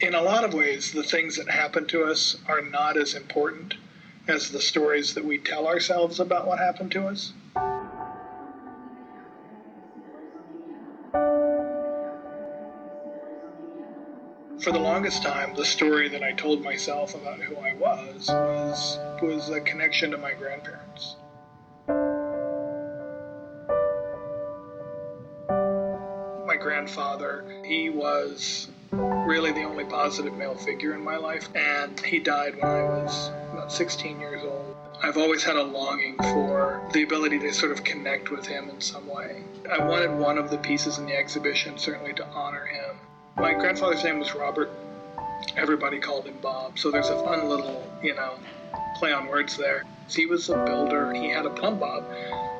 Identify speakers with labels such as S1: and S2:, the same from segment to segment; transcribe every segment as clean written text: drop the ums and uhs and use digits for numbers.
S1: In a lot of ways, the things that happen to us are not as important as the stories that we tell ourselves about what happened to us. For the longest time, the story that I told myself about who I was a connection to my grandparents. My grandfather, he was really the only positive male figure in my life, and he died when I was about 16 years old. I've always had a longing for the ability to sort of connect with him in some way. I wanted one of the pieces in the exhibition certainly to honor him. My grandfather's name was Robert. Everybody called him Bob, so there's a fun little, play on words there. He was a builder. He had a plumb bob,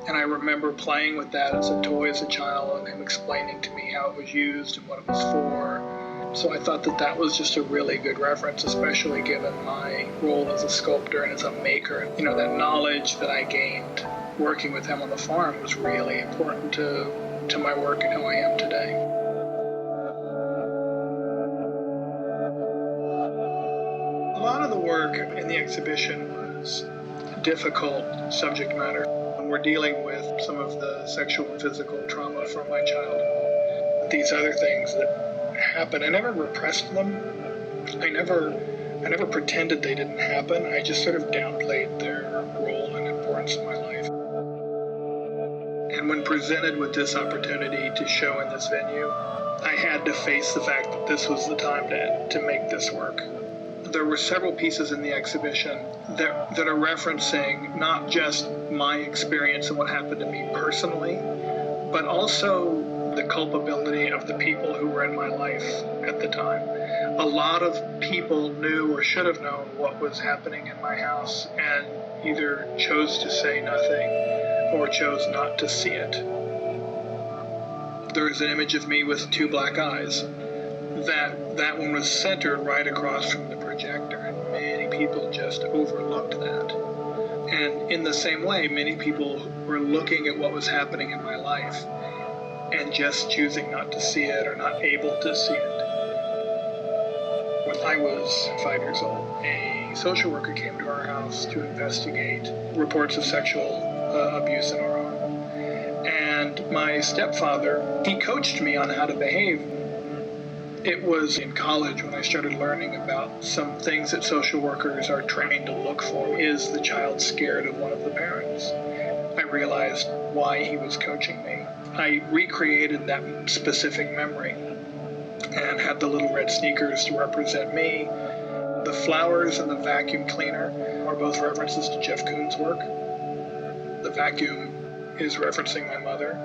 S1: and I remember playing with that as a toy as a child and him explaining to me how it was used and what it was for. So I thought that that was just a really good reference, especially given my role as a sculptor and as a maker. That knowledge that I gained working with him on the farm was really important to my work and who I am today. A lot of the work in the exhibition was difficult subject matter. We're dealing with some of the sexual and physical trauma from my childhood. These other things that happen, I never repressed them. I never pretended they didn't happen. I just sort of downplayed their role and importance in my life. And when presented with this opportunity to show in this venue, I had to face the fact that this was the time to make this work. There were several pieces in the exhibition that are referencing not just my experience and what happened to me personally, but also the culpability of the people who were in my life at the time. A lot of people knew or should have known what was happening in my house and either chose to say nothing or chose not to see it. There is an image of me with two black eyes. That one was centered right across from the projector, and many people just overlooked that. And in the same way, many people were looking at what was happening in my life and just choosing not to see it or not able to see it. When I was 5 years old, a social worker came to our house to investigate reports of sexual abuse in our home. And my stepfather, he coached me on how to behave. It was in college when I started learning about some things that social workers are trained to look for. Is the child scared of one of the parents? I realized why he was coaching me. I recreated that specific memory and had the little red sneakers to represent me. The flowers and the vacuum cleaner are both references to Jeff Koons' work. The vacuum is referencing my mother.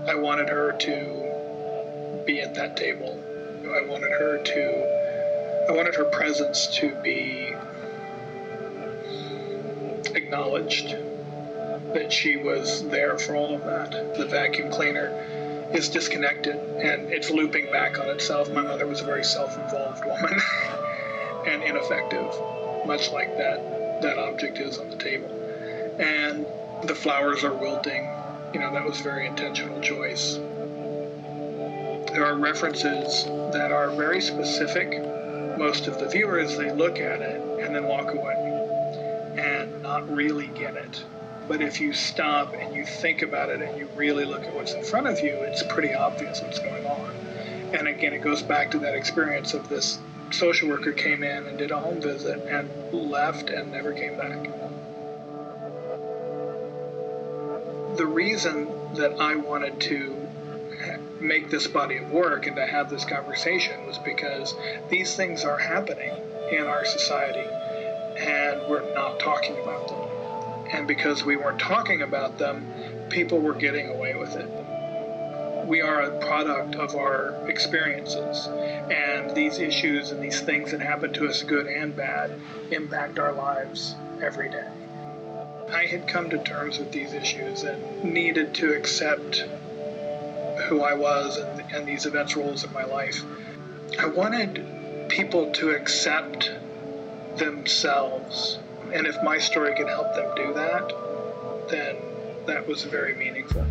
S1: I wanted her to be at that table. I wanted her presence to be acknowledged, that she was there for all of that. The vacuum cleaner is disconnected and it's looping back on itself. My mother was a very self-involved woman and ineffective, much like that object is on the table. And the flowers are wilting. That was a very intentional choice. There are references that are very specific. Most of the viewers, they look at it and then walk away and not really get it. But if you stop and you think about it and you really look at what's in front of you, it's pretty obvious what's going on. And again, it goes back to that experience of this social worker came in and did a home visit and left and never came back. The reason that I wanted to make this body of work and to have this conversation was because these things are happening in our society and we're not talking about them. And because we weren't talking about them, people were getting away with it. We are a product of our experiences, and these issues and these things that happen to us, good and bad, impact our lives every day. I had come to terms with these issues and needed to accept who I was and these events roles in my life. I wanted people to accept themselves, and if my story could help them do that, then that was very meaningful.